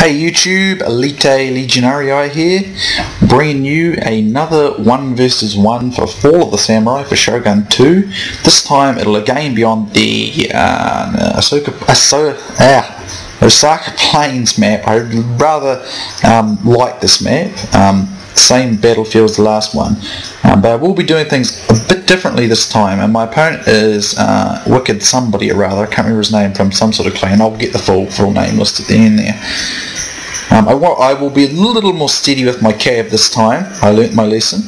Hey YouTube, Elite Legionarii here, bringing you another 1 vs 1 for Fall of the Samurai for Shogun 2. This time it'll again be on the Osaka Plains map. I rather like this map. Same battlefield as the last one, but I will be doing things a bit differently this time, and my opponent is Wicked somebody or rather. I can't remember his name, from some sort of clan. I'll get the full name list at the end there. I will be a little more steady with my cab this time. I learnt my lesson,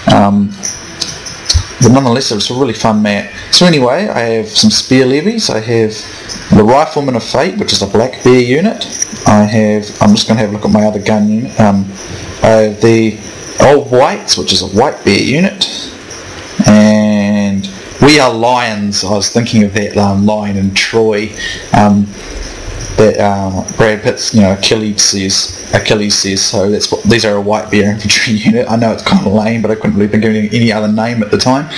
but nonetheless it was a really fun map. So anyway, I have some spear levies. I have the Rifleman of Fate, which is a black bear unit. I'm just going to have a look at my other gun unit. I have the Old Whites, which is a white bear unit, and We Are Lions. I was thinking of that line in Troy that Brad Pitt's, Achilles says. So that's what these are, a white bear infantry unit. I know it's kind of lame, but I couldn't really think of any other name at the time.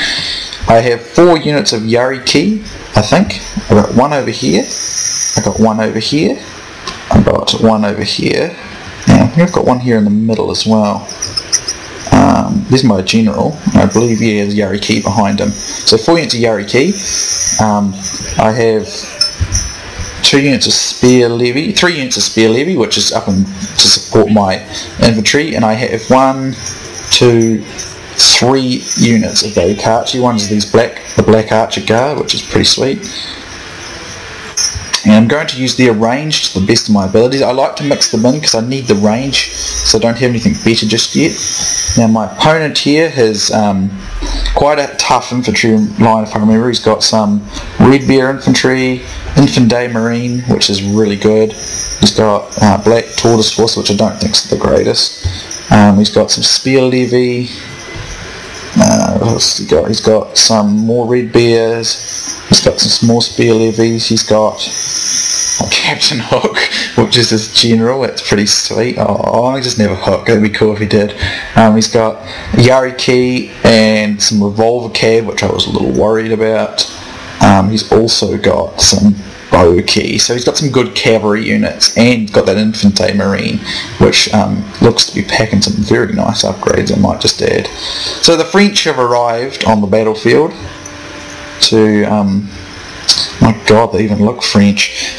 I have 4 units of Yariki, I think. I've got one over here. I've got one over here. I've got one over here. And I think I've got one here in the middle as well. This is my general. I believe he has Yariki behind him. So 4 units of Yariki. I have 2 units of spear levy, 3 units of spear levy, which is up to support my infantry, and I have 1, 2, 3 units of Bokachi. One is the black archer guard, which is pretty sweet. And I'm going to use the arranged to the best of my abilities. I like to mix them in because I need the range, so I don't have anything better just yet. Now my opponent here has quite a tough infantry line, if I remember. He's got some Red Bear infantry, Infantry Marine, which is really good. He's got Black Tortoise Force, which I don't think is the greatest. He's got some Spear Levy. What else has he got? He's got some more Red Bears. He's got some small Spear Levies. He's got Captain Hook, which is his general. It's pretty sweet. Oh, I just never Hook. That'd be cool if he did. He's got Yariki and some Revolver Cab, which I was a little worried about. He's also got some bow key, so he's got some good cavalry units, and he's got that Infantry Marine, which looks to be packing some very nice upgrades, I might just add. So the French have arrived on the battlefield to, my god, they even look French.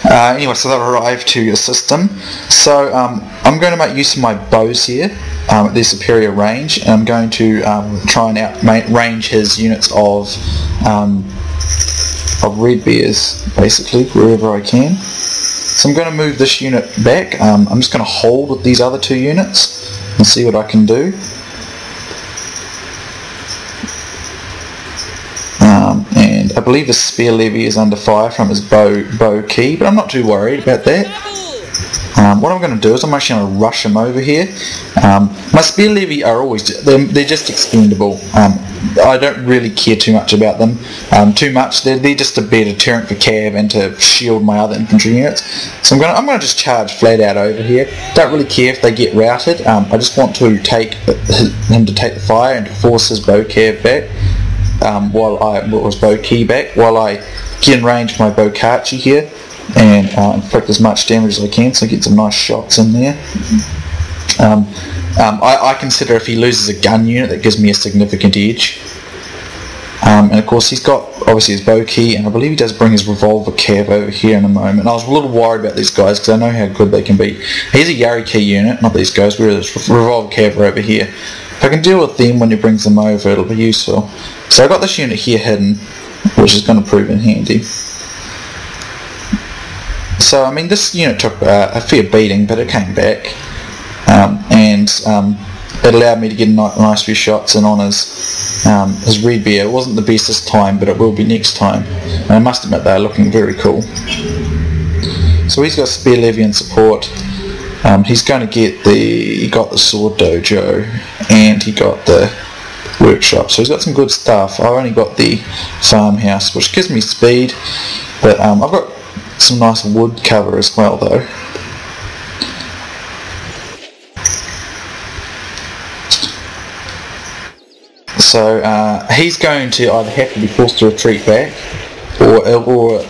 Anyway, so they've arrived to assist them. So I'm going to make use of my bows here, their superior range, and I'm going to try and outrange his units of Red Bears, basically, wherever I can. So I'm going to move this unit back. I'm just going to hold with these other 2 units and see what I can do. And I believe the Spear Levy is under fire from his bow key, but I'm not too worried about that. What I'm going to do is I'm actually going to rush him over here. My Spear Levy are always, they're just expendable. I don't really care too much about them. They're just a better deterrent for cav and to shield my other infantry units. So I'm going to just charge flat out over here. Don't really care if they get routed. I just want to take him to take the fire and to force his bow cav back. While I get in range of my Bokachi here and inflict as much damage as I can, so I get some nice shots in there. I consider if he loses a gun unit, that gives me a significant edge. And of course he's got obviously his bow key, and I believe he does bring his revolver cav over here in a moment. I was a little worried about these guys because I know how good they can be. Here's a Yariki unit, not these guys, where this revolver cav over here. If I can deal with them when he brings them over, it'll be useful. So I've got this unit here hidden, which is going to prove in handy. So I mean, this unit took a fair beating, but it came back, and it allowed me to get a nice few shots in on his Red Bear. It wasn't the best this time, but it will be next time. And I must admit they're looking very cool. So he's got Spear Levy and support. He's going to get he got the Sword Dojo, and he got the workshop, so he's got some good stuff. I've only got the farmhouse, which gives me speed, but I've got some nice wood cover as well though. So he's going to either have to be forced to retreat back, or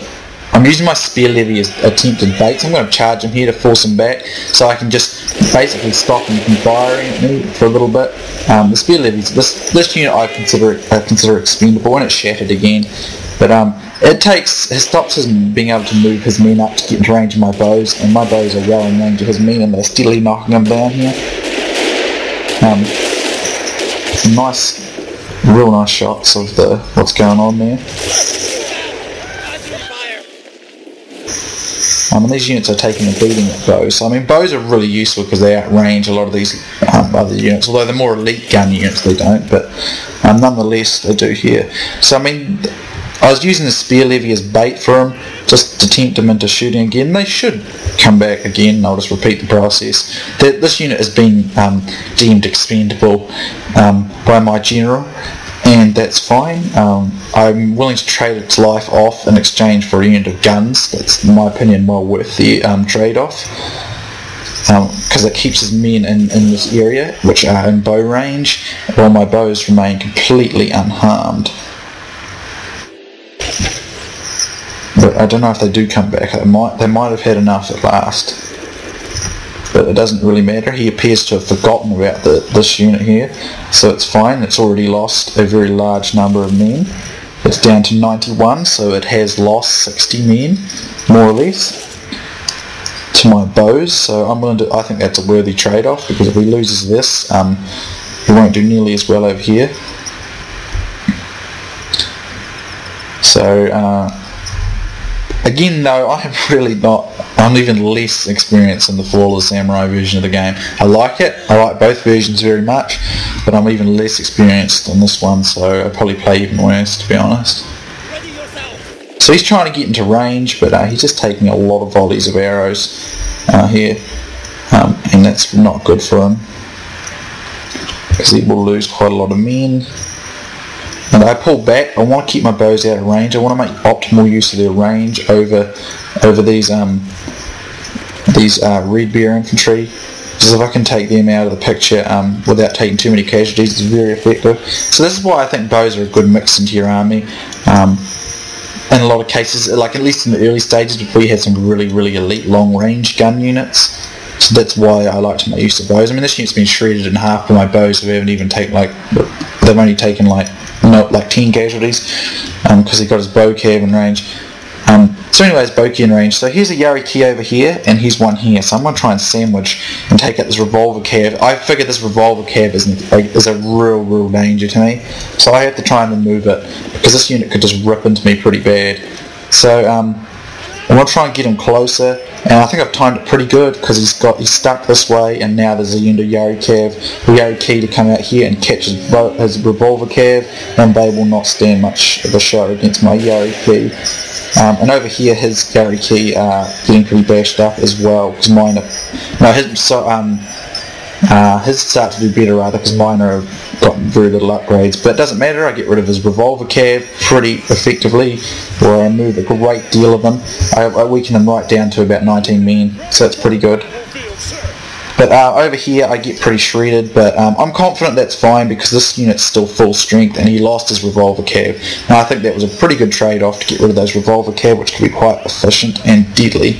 I'm using my spear levy as attempted bait, so I'm going to charge him here to force him back, so I can just basically stop him from firing at me for a little bit. The spear levies, this unit I consider expendable, and it's shattered again, but it stops him being able to move his men up to get into range of my bows, and my bows are well in range of his men, and they're steadily knocking him down here. Some real nice shots of what's going on there. And these units are taking a beating at bows. So I mean, bows are really useful because they outrange a lot of these other units. Although they're more elite gun units, they don't. But nonetheless, they do here. So I mean, I was using the spear levy as bait for them, just to tempt them into shooting again. They should come back again. I'll just repeat the process. This unit has been deemed expendable by my general, and that's fine. I'm willing to trade its life off in exchange for a unit of guns. That's, in my opinion, well worth the trade-off, because it keeps his men in this area, which are in bow range, while my bows remain completely unharmed. But I don't know if they do come back. They might have had enough at last. But it doesn't really matter. He appears to have forgotten about this unit here, so it's fine. It's already lost a very large number of men. It's down to 91, so it has lost 60 men, more or less, to my bows. So I think that's a worthy trade-off, because if he loses this, he won't do nearly as well over here. So again, though, I'm even less experienced in the Flawless Samurai version of the game. I like it, I like both versions very much, but I'm even less experienced in this one, so I'll probably play even worse, to be honest. So he's trying to get into range, but he's just taking a lot of volleys of arrows here, and that's not good for him, because he will lose quite a lot of men. And I pull back. I want to keep my bows out of range. I want to make optimal use of their range over these Red Bear infantry. Because if I can take them out of the picture without taking too many casualties, it's very effective. So this is why I think bows are a good mix into your army. In a lot of cases, like at least in the early stages, before you had some really elite long range gun units. So that's why I like to make use of bows. I mean, this unit's been shredded in half by my bows, so we haven't even taken they've only taken like 10 casualties, because he got his bow cav in range. So anyways, Boki in range. So here's a Yariki over here, and here's one here. So I'm going to try and sandwich and take out this revolver cav. I figure this revolver cav is a real danger to me. So I have to try and remove it, because this unit could just rip into me pretty bad. So I'm going to try and get him closer, and I think I've timed it pretty good, because he's stuck this way, and now there's a unit of Yariki to come out here and catch his revolver cav, and they will not stand much of a show against my Yariki. And over here, his Yariki are getting pretty bashed up as well, because mine are, his start to do better rather, because mine are got very little upgrades, but it doesn't matter. I get rid of his revolver cav pretty effectively, or I move a great deal of them. I weaken them right down to about 19 men, so that's pretty good. But over here I get pretty shredded, but I'm confident that's fine, because this unit's still full strength and he lost his revolver cav. Now I think that was a pretty good trade-off to get rid of those revolver cav, which can be quite efficient and deadly.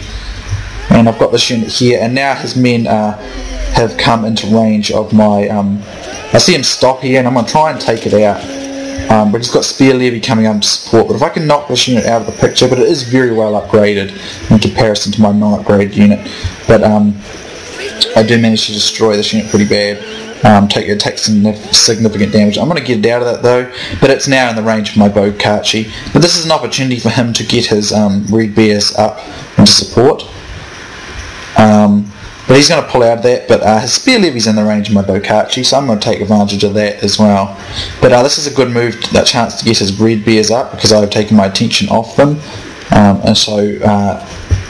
And I've got this unit here, and now his men have come into range of my... I see him stop here, and I'm going to try and take it out. But he's got Spear Levy coming up to support. But if I can knock this unit out of the picture, but it is very well upgraded in comparison to my non-upgraded unit. But I do manage to destroy this unit pretty bad. It takes some significant damage. I'm going to get it out of that though, but it's now in the range of my Bokachi. But this is an opportunity for him to get his Red Bears up into support. But he's going to pull out of that, but his Spear Levy's in the range of my Bokachi, so I'm going to take advantage of that as well. But this is a good move, that chance to get his Red Bears up, because I've taken my attention off them. And so,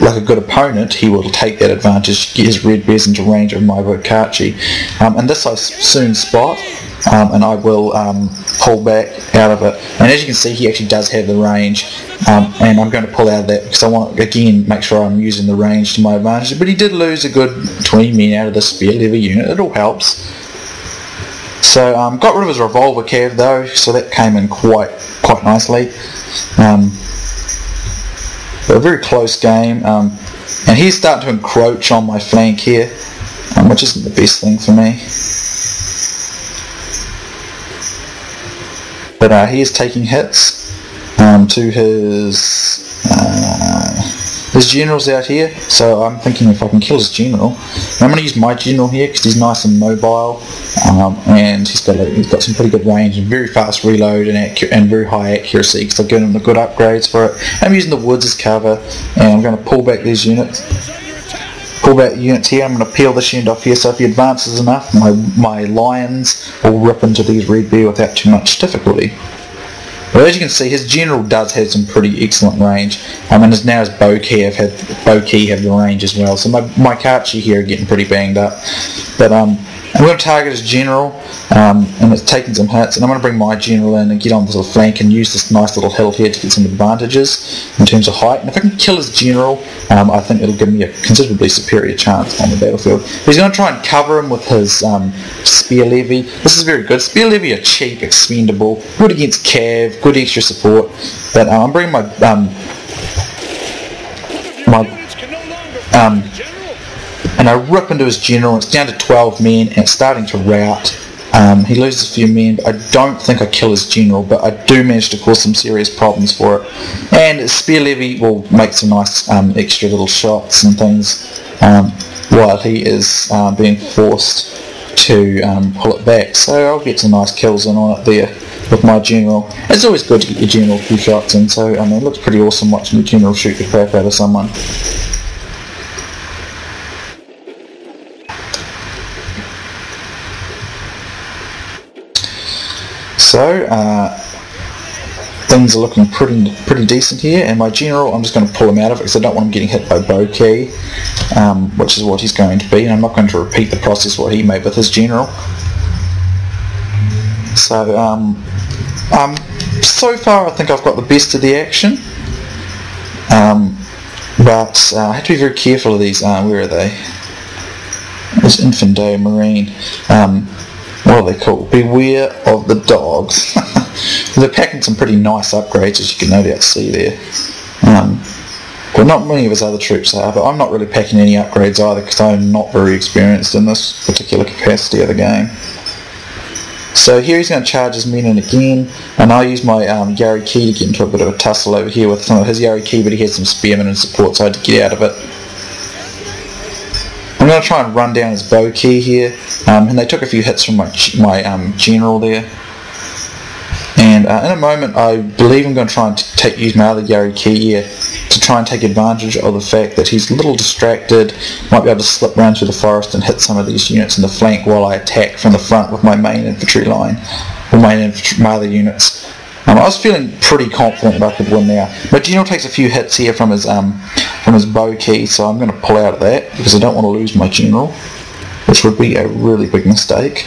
like a good opponent, he will take that advantage, get his Red Bears into range of my Bokachi. And this I soon spot, and I will pull back out of it. And as you can see, he actually does have the range, and I'm going to pull out of that because I want to, again, make sure I'm using the range to my advantage. But he did lose a good 20 men out of the Spear Levy unit. It all helps. So got rid of his revolver cav though, so that came in quite nicely. but a very close game. And he's starting to encroach on my flank here, which isn't the best thing for me. But he is taking hits to his general's out here, so I'm thinking if I can kill his general. I'm going to use my general here because he's nice and mobile, and he's got some pretty good range and very fast reload and very high accuracy because I've given him the good upgrades for it. I'm using the woods as cover, and I'm going to pull back these units. Pull back the units here. I'm going to peel this unit off here, so if he advances enough, my lions will rip into these red bear without too much difficulty. But as you can see, his general does have some pretty excellent range, and now his bokeh have the range as well. So my Kachi here are getting pretty banged up. But I'm going to target his general, and it's taking some hits, and I'm going to bring my general in and get on this little flank and use this nice little hill here to get some advantages in terms of height. And if I can kill his general, I think it'll give me a considerably superior chance on the battlefield. He's going to try and cover him with his spear levy. This is very good. Spear levy are cheap, expendable, good against cav, good extra support. But I'm bringing and I rip into his general. It's down to 12 men and it's starting to rout. He loses a few men, but I don't think I kill his general, but I do manage to cause some serious problems for it. And his spear levy will make some nice extra little shots and things while he is being forced to pull it back. So I'll get some nice kills in on it there with my general. It's always good to get your general a few shots in, so I mean, it looks pretty awesome watching your general shoot the crap out of someone. So things are looking pretty decent here, and my general, I'm just going to pull him out of it because I don't want him getting hit by bokeh, which is what he's going to be, and I'm not going to repeat the process what he made with his general. So so far I think I've got the best of the action, but I have to be very careful of these. Where are they? This Infantry Marine. What are they called? Beware of the dogs. They're packing some pretty nice upgrades, as you can no doubt see there. Well, not many of his other troops are, but I'm not really packing any upgrades either because I'm not very experienced in this particular capacity of the game. So here he's going to charge his men in again, and I'll use my Yari Key to get into a bit of a tussle over here with some of his Yari Key, but he has some spearmen and support, so I had to get out of it. I'm going to try and run down his bokeh here, and they took a few hits from my general there. And in a moment I believe I'm going to try and use my other Yari Key here to try and take advantage of the fact that he's a little distracted, might be able to slip around through the forest and hit some of these units in the flank while I attack from the front with my main infantry line, or my other units. I was feeling pretty confident that I could win there. My general takes a few hits here from his bokeh, so I'm going to pull out of that because I don't want to lose my general, which would be a really big mistake.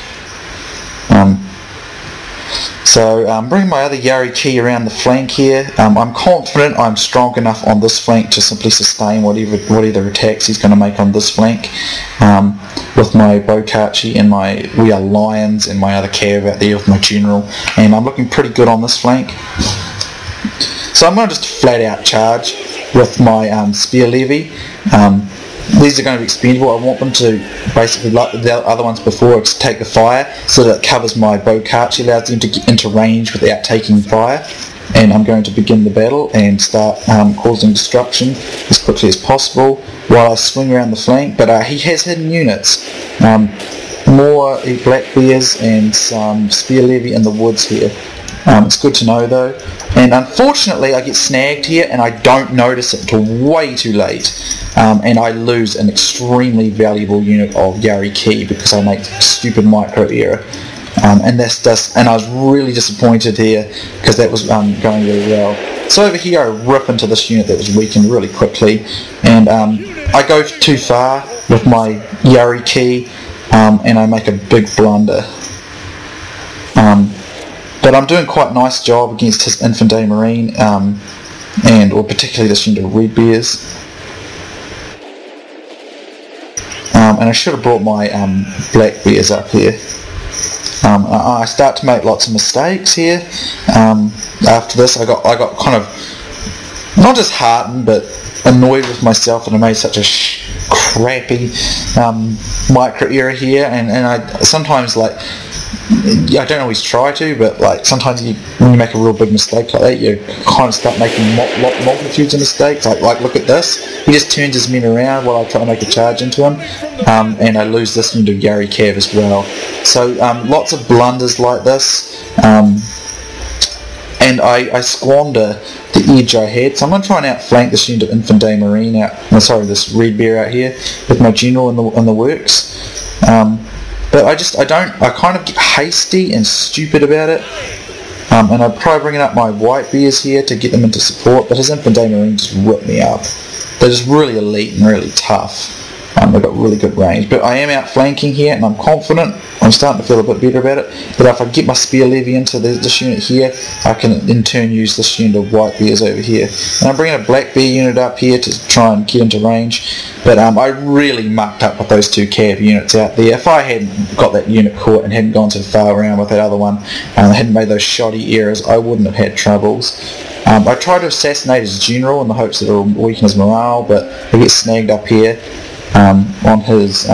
So I'm bringing my other Yari Key around the flank here. I'm confident I'm strong enough on this flank to simply sustain whatever attacks he's going to make on this flank. With my Bokachi and we are lions and my other cav out there with my general, and I'm looking pretty good on this flank. So I'm going to just flat out charge with my spear levy. These are going to be expendable. I want them to basically, like the other ones before, to take the fire so that it covers my Bokachi, allows them to get into range without taking fire. And I'm going to begin the battle and start causing destruction as quickly as possible while I swing around the flank. But he has hidden units, more black bears and some spear levy in the woods here. It's good to know though. And unfortunately I get snagged here and I don't notice it until way too late, and I lose an extremely valuable unit of Yari Key because I make a stupid micro error. And I was really disappointed here because that was going really well. So over here I rip into this unit that was weakened really quickly, and I go too far with my Yari Key, and I make a big blunder. But I'm doing quite a nice job against his Infantry Marine, or particularly this unit of red bears. And I should have brought my black bears up here. I start to make lots of mistakes here. After this, I got kind of not disheartened, but annoyed with myself that I made such a crappy micro error here, and I sometimes, like, I don't always try to, but like sometimes when you make a real big mistake like that, you kind of start making multitudes of mistakes. Like look at this, he just turns his men around while I try to make a charge into him, and I lose this into Yari Cav as well. So lots of blunders like this, and I squander the edge I had. So I'm going to try and outflank this unit of Infante Marine this Red Bear out here with my general in the works. But I kind of get hasty and stupid about it, and I'm probably bringing up my White Bears here to get them into support, but his Infante Marine just rip me up. They're just really elite and really tough. They've got really good range, but I am outflanking here, and I'm confident. I'm starting to feel a bit better about it, but if I get my Spear Levy into this unit here, I can in turn use this unit of White Bears over here. And I'm bringing a Black Bear unit up here to try and get into range, but I really mucked up with those two Cav units out there. If I hadn't got that unit caught and hadn't gone so far around with that other one, and hadn't made those shoddy errors, I wouldn't have had troubles. I tried to assassinate his general in the hopes that it will weaken his morale, but he gets snagged up here on his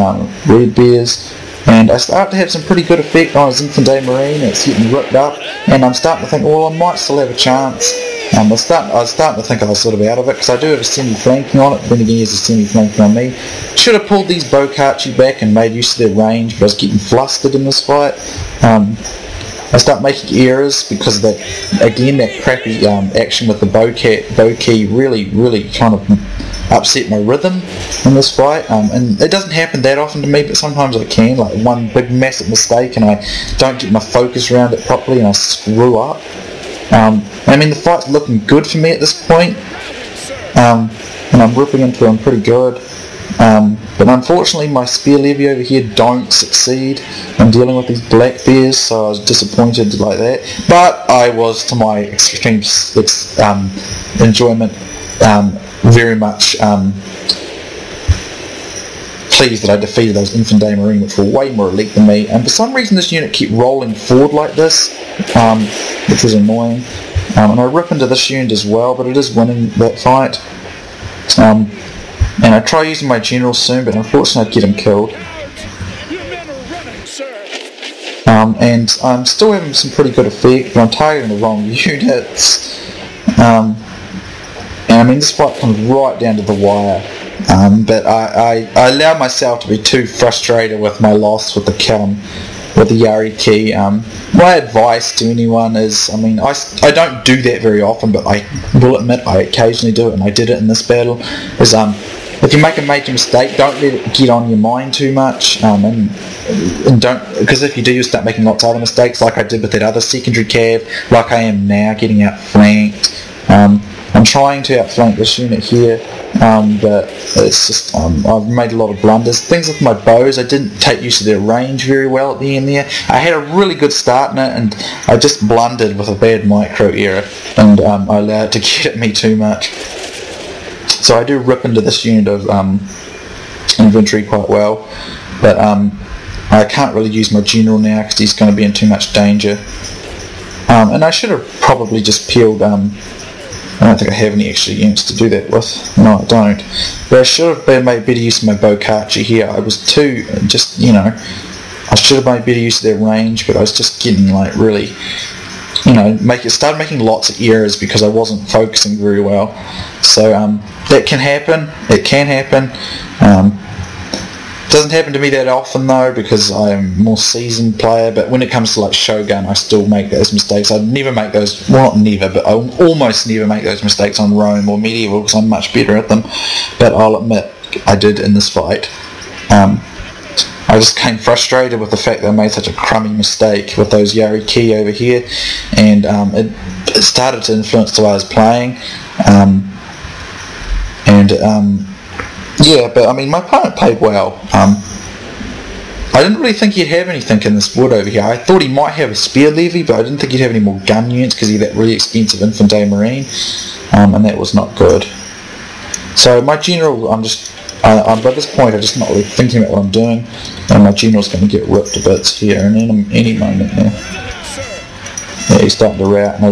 Red Bears, and I start to have some pretty good effect on his Infante Marine. It's getting ripped up, and I'm starting to think, well, I might still have a chance. I was starting to think I was sort of out of it, because I do have a semi-flanking on it, but then again he has a semi-flanking on me. Should have pulled these Bokachi back and made use of their range, but I was getting flustered in this fight. I start making errors because of that, again, that crappy action with the Boki really kind of upset my rhythm in this fight, and it doesn't happen that often to me, but sometimes I can, like one big massive mistake and I don't get my focus around it properly and I screw up. I mean, the fight's looking good for me at this point, and I'm ripping into him pretty good, but unfortunately my Spear Levy over here don't succeed in dealing with these Black Bears, so I was disappointed like that, but I was, to my extreme enjoyment, very much pleased that I defeated those Infante Marine, which were way more elite than me, and for some reason this unit kept rolling forward like this, which was annoying, and I rip into this unit as well, but it is winning that fight, and I try using my general soon, but unfortunately I get him killed, and I'm still having some pretty good effect, but I'm targeting the wrong units, and I mean, this fight comes right down to the wire, but I allow myself to be too frustrated with my loss with the Yari Key. My advice to anyone is, I mean, I don't do that very often, but I will admit I occasionally do it, and I did it in this battle, is if you make a major mistake, don't let it get on your mind too much, and don't, because if you do, you start making lots of other mistakes, like I did with that other secondary Cav, like I am now, getting outflanked. I'm trying to outflank this unit here, but it's just, I've made a lot of blunders. Things with my bows, I didn't take use of their range very well at the end there. I had a really good start in it, and I just blundered with a bad micro error, and I allowed it to get at me too much. So I do rip into this unit of infantry quite well, but I can't really use my general now because he's going to be in too much danger. And I should have probably just peeled, I don't think I have any extra units to do that with. No, I don't. But I should have made better use of my Bokachi here. I was too, just, you know, I should have made better use of their range, but I was just getting, like, really, you know, started making lots of errors because I wasn't focusing very well. So, that can happen. It can happen. Doesn't happen to me that often though, because I'm a more seasoned player, but when it comes to like Shogun, I still make those mistakes. I never make those, well, not never, but I almost never make those mistakes on Rome or Medieval because I'm much better at them, but I'll admit I did in this fight. I just came frustrated with the fact that I made such a crummy mistake with those Yari Key over here, and it started to influence the way I was playing, yeah, but I mean, my opponent played well. I didn't really think he'd have anything in this wood over here. I thought he might have a Spear Levy, but I didn't think he'd have any more gun units because he had that really expensive Infante Marine, and that was not good. So my general, by this point I'm just not really thinking about what I'm doing, and my general's going to get ripped to bits here in any moment now. Yeah, he's starting to rout, and I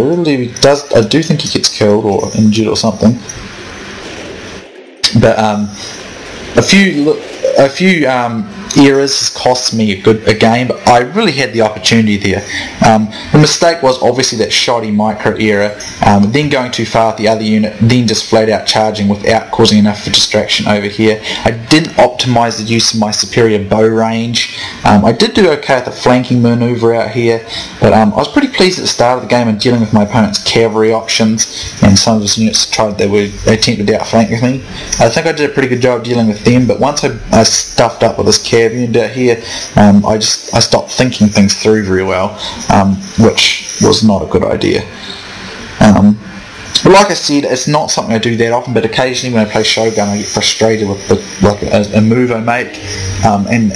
do think he gets killed or injured or something. But a few errors has cost me a game, but I really had the opportunity there. The mistake was obviously that shoddy micro error, then going too far with the other unit, then just flat out charging without causing enough of a distraction over here. I didn't optimise the use of my superior bow range. I did do okay with the flanking manoeuvre out here, but I was pretty pleased at the start of the game in dealing with my opponent's cavalry options, and some of his units they attempted to outflank with me. I think I did a pretty good job dealing with them, but once I stuffed up with this cav unit out here, I stopped thinking things through very well, which was not a good idea. But like I said, it's not something I do that often, but occasionally when I play Shogun I get frustrated with a move I make, and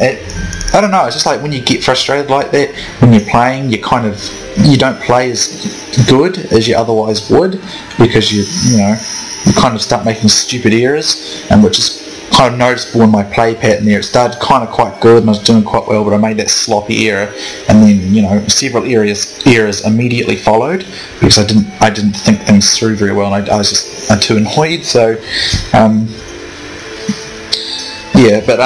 I don't know, it's just like when you get frustrated like that, when you're playing, you don't play as good as you otherwise would, because you kind of start making stupid errors, and which is kind of noticeable in my play pattern there. It started kind of quite good and I was doing quite well, but I made that sloppy error, and then several errors immediately followed because I didn't think things through very well, and I was just too annoyed. So yeah, but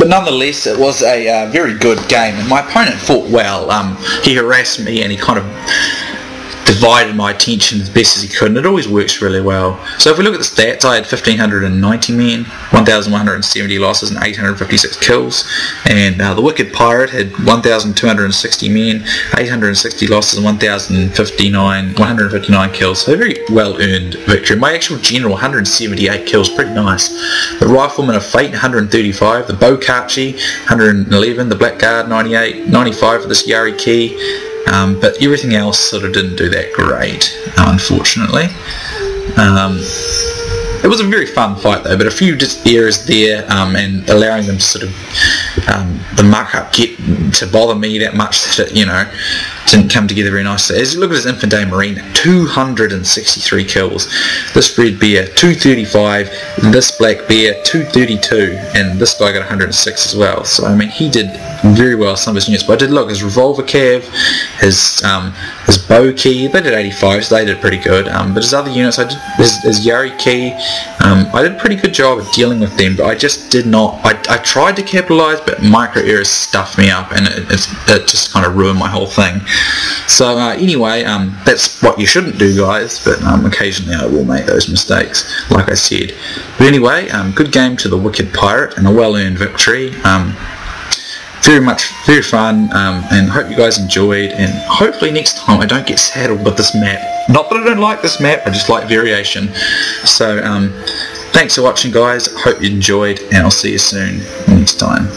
nonetheless, it was a very good game, and my opponent fought well. He harassed me and he kind of divided my attention as best as he could, and it always works really well. So if we look at the stats, I had 1,590 men, 1,170 losses and 856 kills, and the Wicked Pirate had 1,260 men, 860 losses and 159 kills, so a very well earned victory. My actual general, 178 kills, pretty nice. The Rifleman of Fate, 135, the Bokachi, 111, the Blackguard, 98, 95 for this Yari Key. But everything else sort of didn't do that great, unfortunately. It was a very fun fight though, but a few just errors there, and allowing them to sort of the muck-up get to bother me that much that it, didn't come together very nicely. As you look at his Infant Day Marine, 263 kills. This Red Bear, 235, this Black Bear, 232, and this guy got 106 as well. So, I mean, he did very well some of his units, but I did look, his Revolver Cav, his Bow Key, they did 85, so they did pretty good, but his other units, his Yari Key, I did a pretty good job of dealing with them, but I just did not, I tried to capitalise, but micro errors stuffed me up, and it just kind of ruined my whole thing. So anyway, that's what you shouldn't do, guys, but occasionally I will make those mistakes, like I said. But anyway, good game to the Wicked Pirate, and a well-earned victory. Very fun, and hope you guys enjoyed, and hopefully next time I don't get saddled with this map. Not that I don't like this map, I just like variation. So thanks for watching, guys, hope you enjoyed, and I'll see you soon next time.